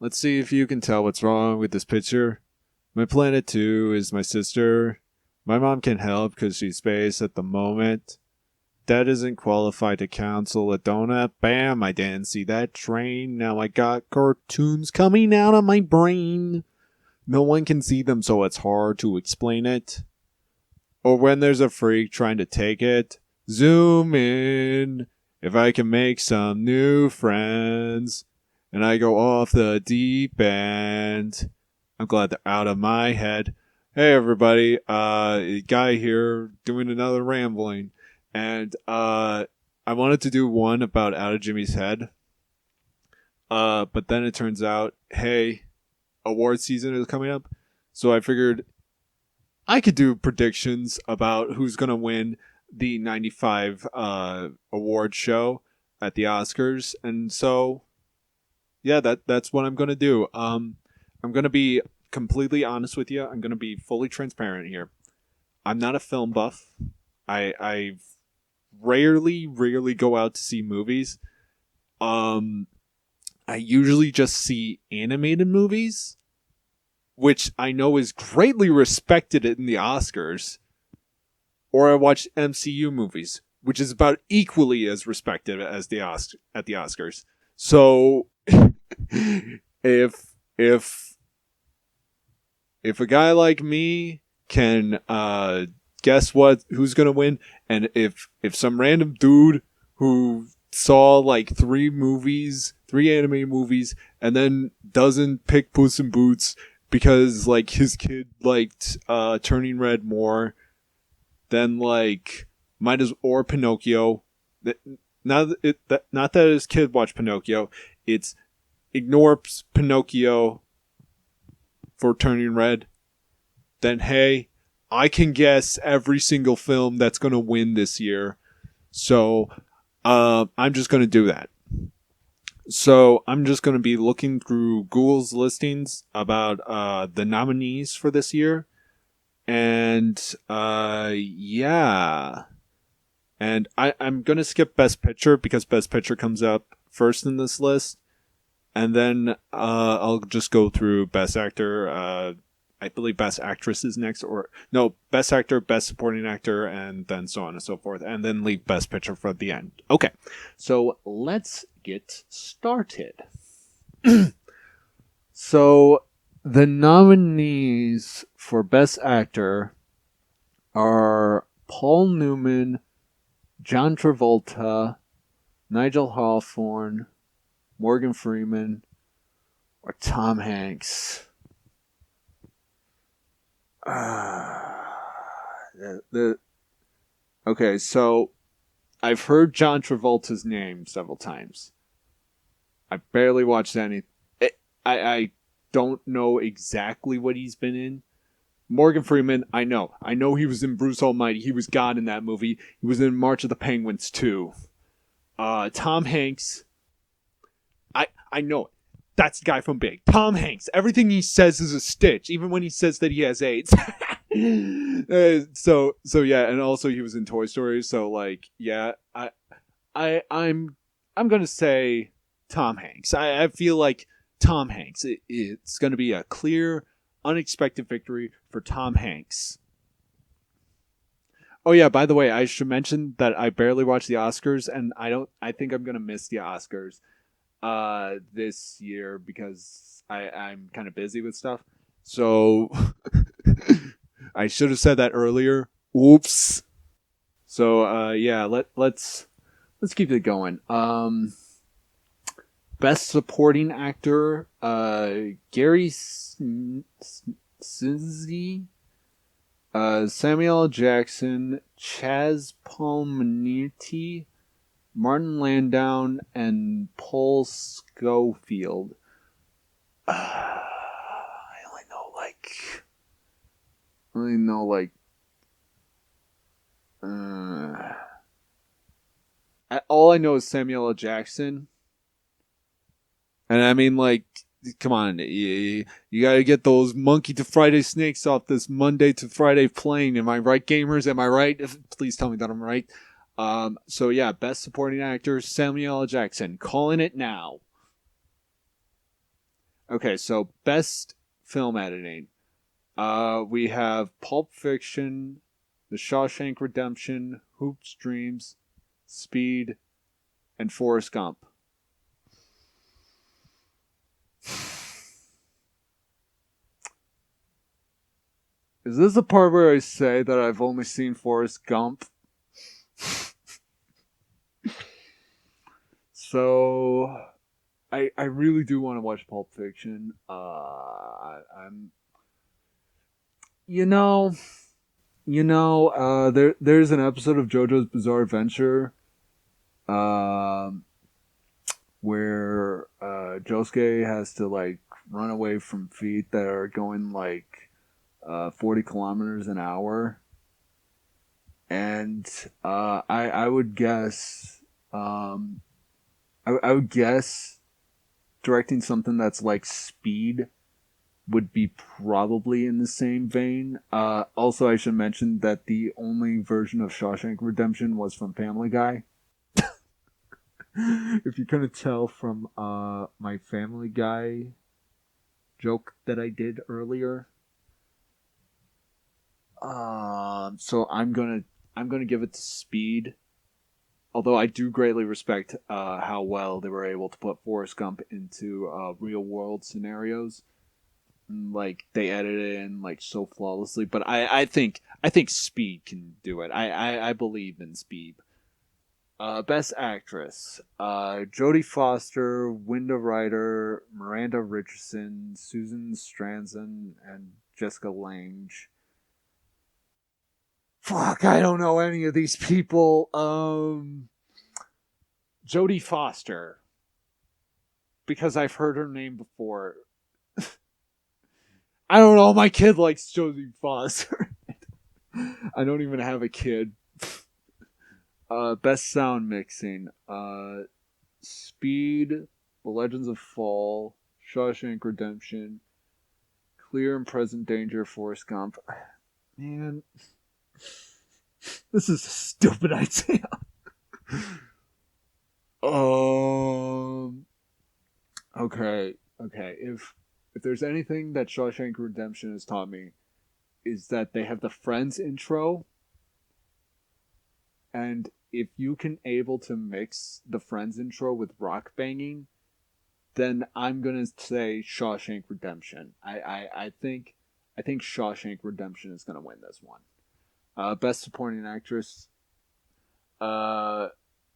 let's see if you can tell what's wrong with this picture. My planet 2 is my sister. My mom can't help because she's space at the moment. Dad isn't qualified to counsel a donut. Bam, I didn't see that train. Now I got cartoons coming out of my brain. No one can see them, so it's hard to explain it. Or when there's a freak trying to take it, zoom in. If I can make some new friends. And I go off the deep end. I'm glad they're out of my head. Hey everybody, Guy here doing another rambling. And I wanted to do one about Out of Jimmy's Head. But then it turns out, hey, award season is coming up. So I figured I could do predictions about who's going to win the 95 award show at the Oscars. And so, yeah, that's what I'm going to do. I'm going to be completely honest with you. I'm going to be fully transparent here. I'm not a film buff. I rarely go out to see movies. I usually just see animated movies, which I know is greatly respected in the Oscars. Or I watch MCU movies, which is about equally as respected as at the Oscars. So if a guy like me can guess who's gonna win, and if some random dude who saw like three anime movies, and then doesn't pick Puss in Boots because like his kid liked Turning Red more, then like or Pinocchio. Not that his kid watched Pinocchio. It's ignores Pinocchio for Turning Red. Then hey, I can guess every single film that's gonna win this year. So I'm just gonna do that. So I'm just gonna be looking through Google's listings about the nominees for this year. And yeah. And I'm going to skip Best Picture because Best Picture comes up first in this list. And then I'll just go through Best Actor. I believe Best Actress is next. Or no, Best Actor, Best Supporting Actor, and then so on and so forth. And then leave Best Picture for the end. Okay, so let's get started. So the nominees for Best Actor are Paul Newman, John Travolta, Nigel Hawthorne, Morgan Freeman, or Tom Hanks. Okay, so I've heard John Travolta's name several times. I barely watched any. I don't know exactly what he's been in. Morgan Freeman, I know. I know he was in Bruce Almighty. He was God in that movie. He was in March of the Penguins too. Tom Hanks, I know. That's the guy from Big. Tom Hanks. Everything he says is a stitch, even when he says that he has AIDS. So yeah, and also he was in Toy Story. So like, yeah, I'm gonna say Tom Hanks. I feel like Tom Hanks. It's gonna be a clear, unexpected victory for Tom Hanks. Oh yeah, by the way, I should mention that I barely watch the Oscars, and I think I'm gonna miss the Oscars this year because I'm kind of busy with stuff. So I should have said that earlier. Oops. So yeah, let's keep it going. Best Supporting Actor, Gary Sinise, Samuel L. Jackson, Chaz Palminteri, Martin Landau, and Paul Scofield. I only know all I know is Samuel L. Jackson. And I mean, like, come on, you gotta get those Monkey to Friday snakes off this Monday to Friday plane. Am I right, gamers? Am I right? Please tell me that I'm right. So yeah, Best Supporting Actor, Samuel L. Jackson. Calling it now. Okay, so best film editing. We have Pulp Fiction, The Shawshank Redemption, Hoops Dreams, Speed, and Forrest Gump. Is this the part where I say that I've only seen Forrest Gump? So I really do want to watch Pulp Fiction. I'm you know there's an episode of JoJo's Bizarre Adventure um where Josuke has to like run away from feet that are going like 40 kilometers an hour, and I would guess um, I would guess directing something that's like Speed would be probably in the same vein. Also, I should mention that the only version of Shawshank Redemption was from Family Guy. If you couldn't tell from my Family Guy joke that I did earlier, so I'm gonna give it to Speed. Although I do greatly respect how well they were able to put Forrest Gump into real world scenarios. Like they edited it in like so flawlessly, but I think Speed can do it. I believe in Speed. Best actress: Jodie Foster, Winda Ryder, Miranda Richardson, Susan Stranson, and Jessica Lange. Fuck, I don't know any of these people. Jodie Foster, because I've heard her name before. I don't know. My kid likes Jodie Foster. I don't even have a kid. Best sound mixing. Speed, The Legends of Fall, Shawshank Redemption, Clear and Present Danger, Forrest Gump. Man, this is a stupid idea. Um. Okay. If there's anything that Shawshank Redemption has taught me, is that they have the Friends intro, and if you can able to mix the Friends intro with rock banging, then I'm gonna say Shawshank Redemption. I think Shawshank Redemption is gonna win this one. Best supporting actress: uh,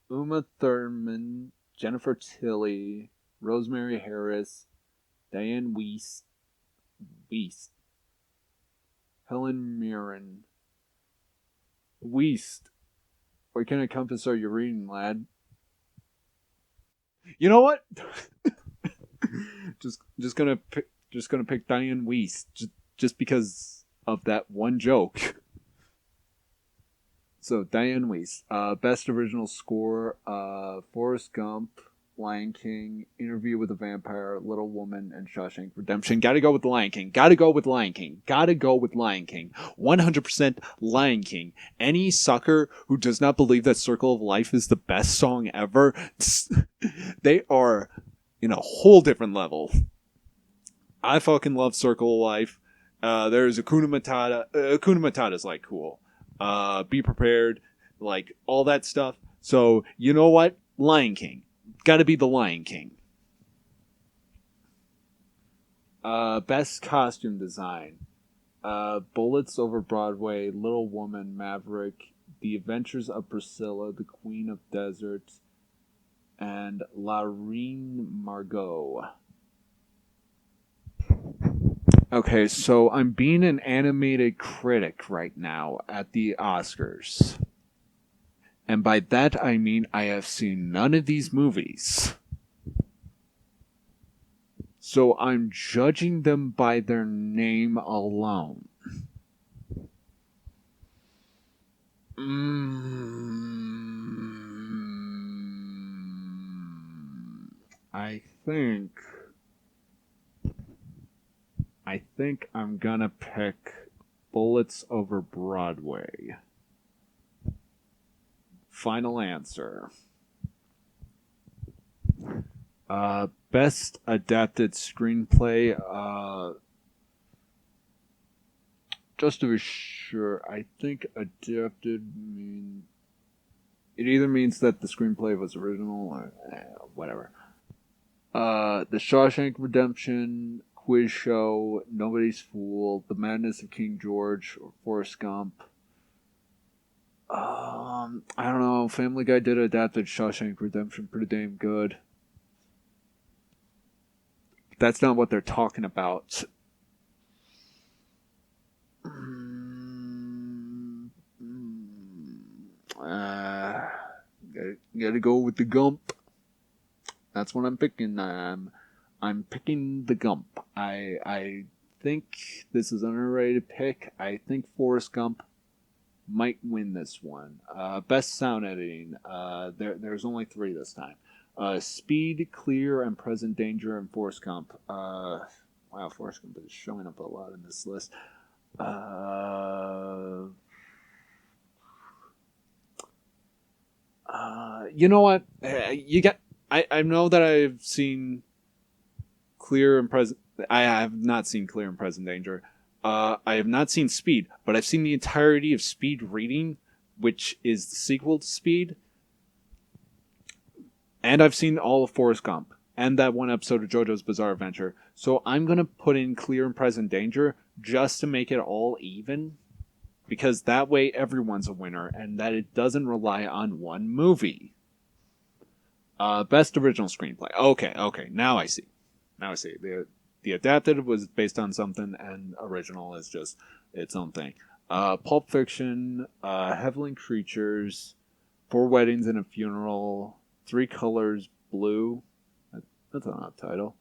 Uma Thurman, Jennifer Tilly, Rosemary Harris, Diane Weist, Helen Mirren. Weist. What kind of compass are you reading, lad? You know what? just gonna pick Diane Weist just because of that one joke. So Diane Weist, best original score: Forrest Gump, Lion King, Interview with a Vampire, Little Woman, and Shawshank Redemption. Gotta go with Lion King. Gotta go with Lion King. Gotta go with Lion King. 100% Lion King. Any sucker who does not believe that Circle of Life is the best song ever, they are in a whole different level. I fucking love Circle of Life. There's Akuna Matata. Akuna Matata's like cool. Be prepared, like all that stuff. So you know what? Lion King. Got to be the Lion King. Best costume design: Bullets Over Broadway, Little Woman, Maverick, The Adventures of Priscilla, The Queen of Deserts, and La Reine Margot. Okay, so I'm being an animated critic right now at the Oscars. And by that I mean I have seen none of these movies. So I'm judging them by their name alone. I think I'm gonna pick Bullets Over Broadway. Final answer. Best adapted screenplay. Just to be sure, I think adapted means it either means that the screenplay was original or whatever. The Shawshank Redemption, Quiz Show, Nobody's Fool, The Madness of King George, or Forrest Gump. I don't know. Family Guy did adapt Shawshank Redemption pretty damn good. But that's not what they're talking about. Gotta go with the Gump. That's what I'm picking. I'm picking the Gump. I think this is an underrated pick. I think Forrest Gump might win this one. Best sound editing. There's only 3 this time. Speed, Clear, and Present Danger, and Forrest Gump. Wow, Forrest Gump is showing up a lot in this list. You know what? I know that I've seen Clear and Present. I have not seen Clear and Present Danger. I have not seen Speed, but I've seen the entirety of Speed Reading, which is the sequel to Speed. And I've seen all of Forrest Gump and that one episode of JoJo's Bizarre Adventure. So I'm going to put in Clear and Present Danger just to make it all even. Because that way everyone's a winner and that it doesn't rely on one movie. Best original screenplay. Okay. Now I see. The adapted was based on something and original is just its own thing. Pulp Fiction, Heavenly Creatures, 4 Weddings and a Funeral, 3 Colors Blue. That's an odd title.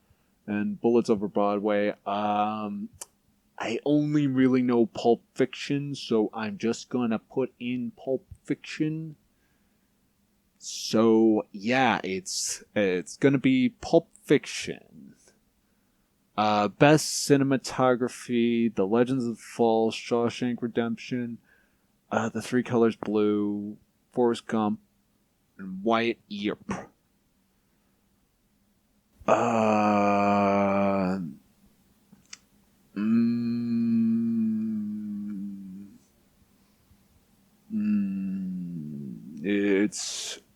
And Bullets Over Broadway. I only really know Pulp Fiction, so I'm just gonna put in Pulp Fiction. So yeah, it's gonna be Pulp Fiction. Best cinematography: The Legends of the Fall, Shawshank Redemption, The 3 Colors Blue, Forrest Gump, and Wyatt Earp.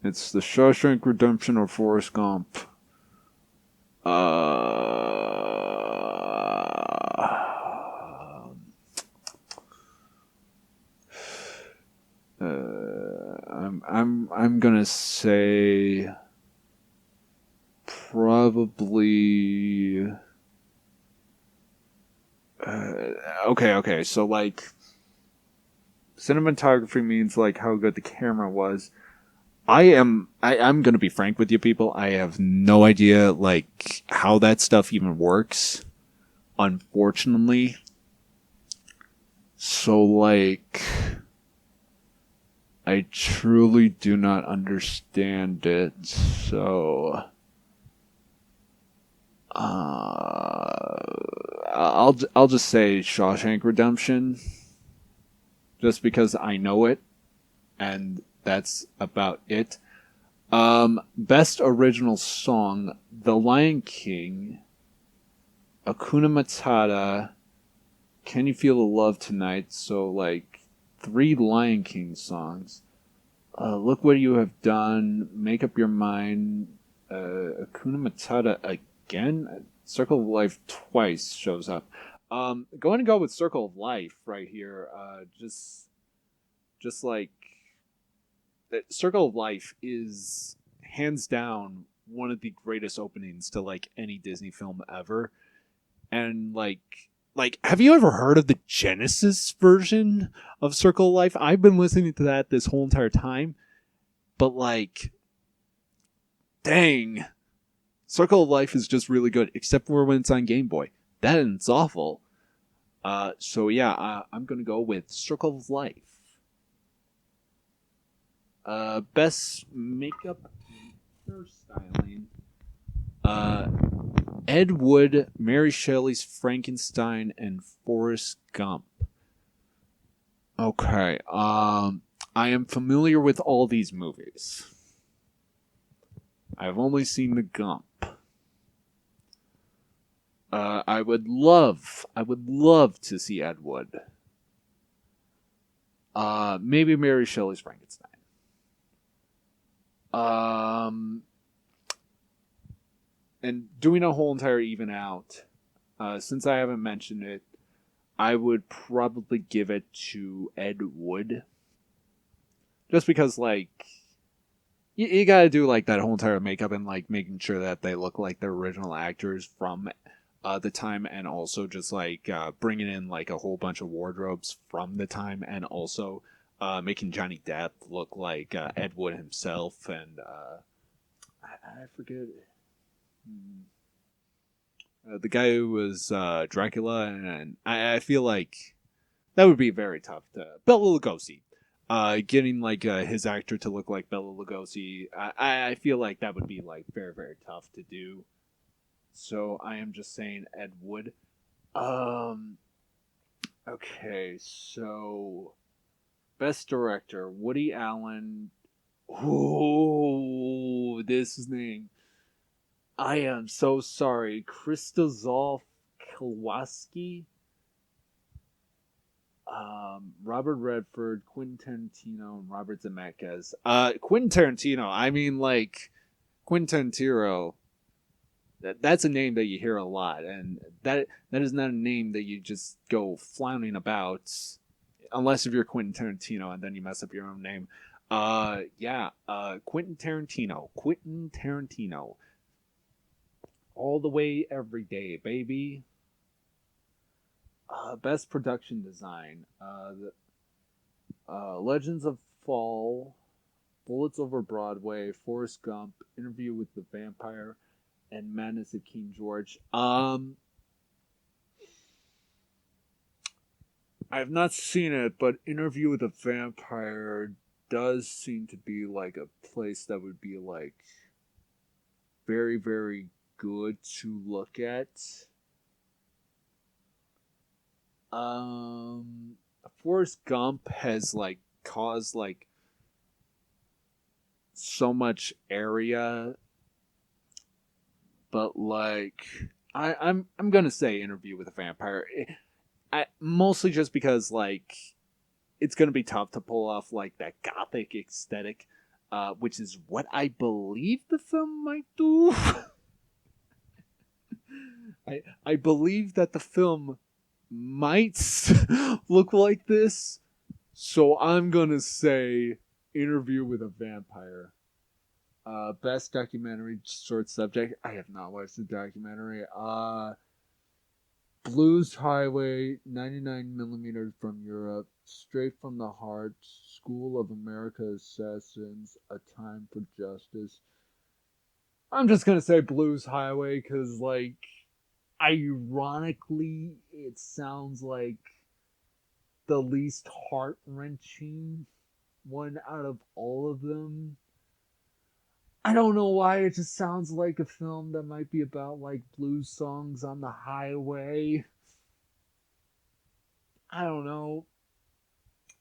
It's the Shawshank Redemption or Forrest Gump. I'm gonna say probably. Okay. So like, cinematography means like how good the camera was. I'm gonna be frank with you people. I have no idea like how that stuff even works, unfortunately. So like, I truly do not understand it. So I'll just say Shawshank Redemption, just because I know it, and that's about it. Best original song: The Lion King, Hakuna Matata, Can You Feel the Love Tonight? So like 3 Lion King songs. Look What You Have Done, Make Up Your Mind, Hakuna Matata again. Circle of Life twice shows up. Going to go with Circle of Life right here. Just like Circle of Life is hands down one of the greatest openings to like any Disney film ever. And like have you ever heard of the Genesis version of Circle of Life? I've been listening to that this whole entire time, but like, dang, Circle of Life is just really good, except for when it's on Game Boy. Then it's awful. So yeah, I'm gonna go with Circle of Life. Best makeup and hairstyling. Ed Wood, Mary Shelley's Frankenstein, and Forrest Gump. Okay, I am familiar with all these movies. I've only seen the Gump. I would love to see Ed Wood. Maybe Mary Shelley's Frankenstein. Um, and doing a whole entire even out. Since I haven't mentioned it, I would probably give it to Ed Wood, just because like you gotta do like that whole entire makeup and like making sure that they look like the original actors from the time, and also just like bringing in like a whole bunch of wardrobes from the time, and also making Johnny Depp look like Ed Wood himself, and I forget the guy who was Dracula, and I feel like that would be very tough to Bela Lugosi. Getting like his actor to look like Bela Lugosi, I feel like that would be like very very tough to do. So I am just saying Ed Wood. Um. Okay, so best director Woody Allen. Ooh, this name. I am so sorry, Krzysztof Kowalski. Robert Redford, Quentin Tarantino, and Robert Zemeckis. Quentin Tarantino. I mean, like Quentin Tarantino. That's a name that you hear a lot, and that is not a name that you just go flouting about, unless if you're Quentin Tarantino and then you mess up your own name. Yeah. Quentin Tarantino. Quentin Tarantino. All the way, every day, baby. Best production design. Legends of Fall, Bullets Over Broadway, Forrest Gump, Interview with the Vampire, and Madness of King George. I have not seen it, but Interview with a Vampire does seem to be like a place that would be like very, very good to look at. Um, Forrest Gump has like caused like so much area, but like I'm gonna say Interview with a Vampire. Mostly just because like it's gonna be tough to pull off like that gothic aesthetic, which is what I believe the film might do. I believe that the film might look like this, so I'm gonna say Interview with a Vampire. Best documentary short subject. I have not watched the documentary. Blues Highway, 99 millimeters from Europe, Straight from the Heart, School of America Assassins, A Time for Justice. I'm just gonna say Blues Highway because, like, ironically, it sounds like the least heart wrenching one out of all of them. I don't know why, it just sounds like a film that might be about like blues songs on the highway. I don't know.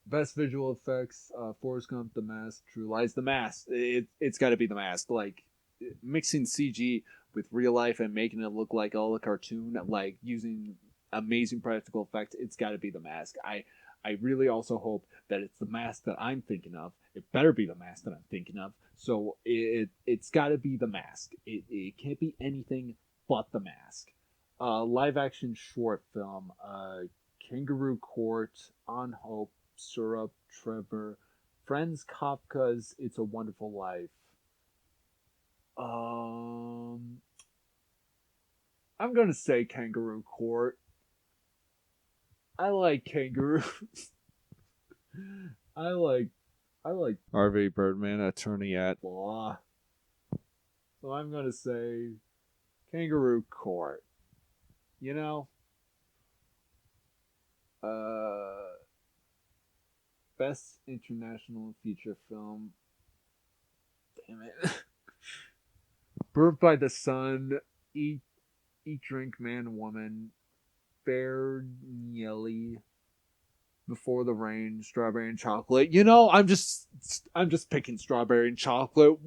Best visual effects: Forrest Gump, The Mask, True Lies. The Mask. It's got to be The Mask. Like mixing CG with real life and making it look like all a cartoon, like using amazing practical effects. It's got to be The Mask. I really also hope that it's the mask that I'm thinking of. It better be the mask that I'm thinking of. So it's got to be the mask. It can't be anything but the mask. Live action short film. Kangaroo Court, On Hope, Syrup, Trevor, Friends, Kafka's It's a Wonderful Life. Um, I'm gonna say Kangaroo Court. I like kangaroo. I like I like RV Birdman, attorney at law. So I'm gonna say Kangaroo Court. You know, uh, best international feature film. Damn it. Birth by the Sun, Eat Eat Drink Man Woman, Fair Nielli, Before the Rain, Strawberry and Chocolate. You know, I'm just picking Strawberry and Chocolate.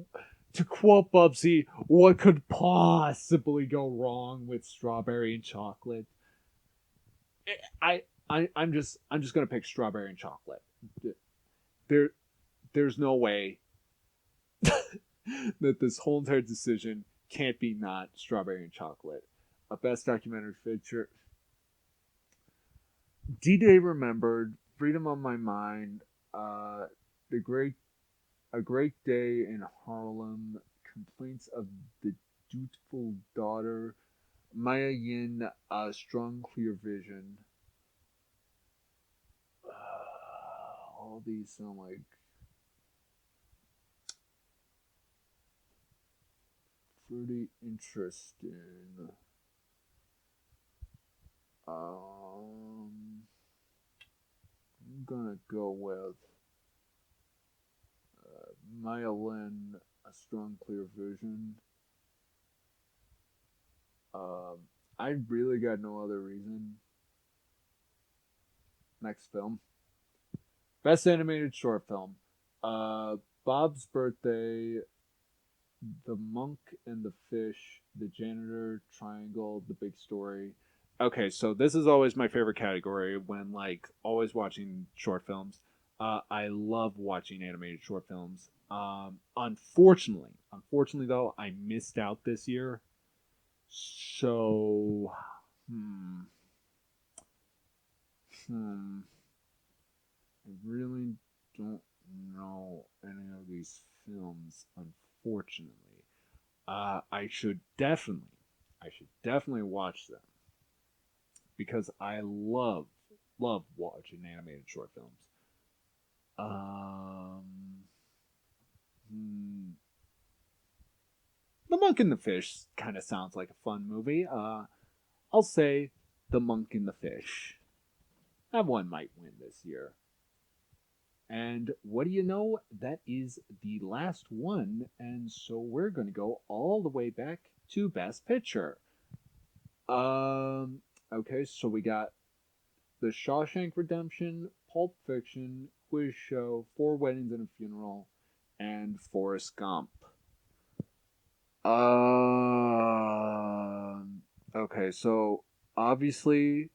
To quote Bubsy, what could possibly go wrong with strawberry and chocolate? I'm just gonna pick strawberry and chocolate. There there's no way that this whole entire decision can't be not strawberry and chocolate. A best documentary feature. D-Day Remembered, Freedom on My Mind, the great A Great Day in Harlem, Complaints of the Dutiful Daughter, Maya Yin, Strong Clear Vision. All these sound like pretty interesting. I'm gonna go with Maya Lin, A Strong Clear Vision. I really got no other reason. Next film. Best animated short film. Bob's Birthday, The Monk and the Fish, The Janitor, Triangle, The Big Story. Okay, so this is always my favorite category when like always watching short films. I love watching animated short films. Unfortunately though, I missed out this year. So, hmm. I really don't know any of these films, unfortunately. I should definitely watch them because I love watching animated short films. Um, hmm, The Monk and the Fish kind of sounds like a fun movie. I'll say The Monk and the Fish. That one might win this year. And what do you know? That is the last one. And so we're going to go all the way back to Best Picture. Um, okay, so we got The Shawshank Redemption, Pulp Fiction, Quiz Show, Four Weddings and a Funeral, and Forrest Gump. Okay, so obviously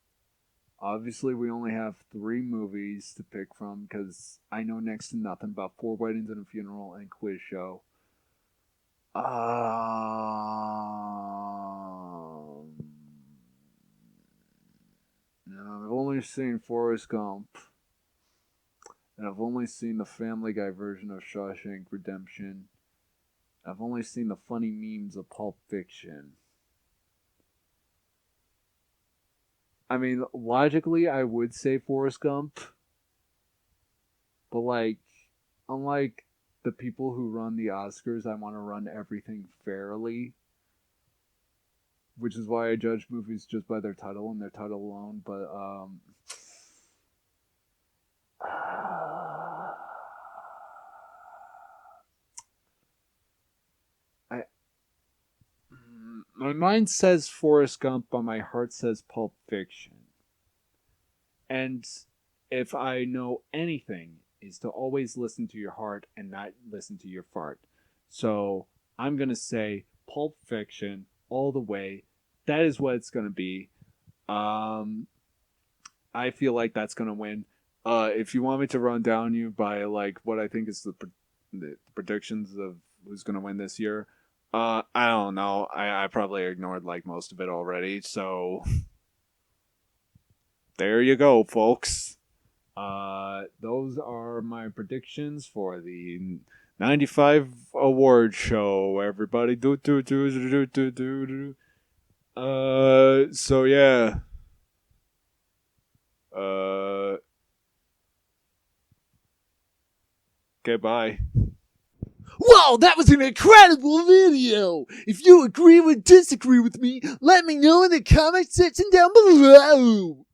Obviously, we only have three movies to pick from because I know next to nothing about Four Weddings and a Funeral and Quiz Show. No, I've only seen Forrest Gump, and I've only seen the Family Guy version of Shawshank Redemption. I've only seen the funny memes of Pulp Fiction. I mean, logically, I would say Forrest Gump, but like, unlike the people who run the Oscars, I want to run everything fairly, which is why I judge movies just by their title and their title alone. But I my mind says Forrest Gump, but my heart says Pulp Fiction. And if I know anything, is to always listen to your heart and not listen to your fart. So I'm gonna say Pulp Fiction all the way. That is what it's gonna be. Um, I feel like that's gonna win. If you want me to run down you by like what I think is the predictions of who's gonna win this year, I don't know. I probably ignored like most of it already. So there you go, folks. Those are my predictions for the 95 award show. Everybody do. So yeah. Uh, okay, bye. Wow, that was an incredible video! If you agree or disagree with me, let me know in the comment section down below!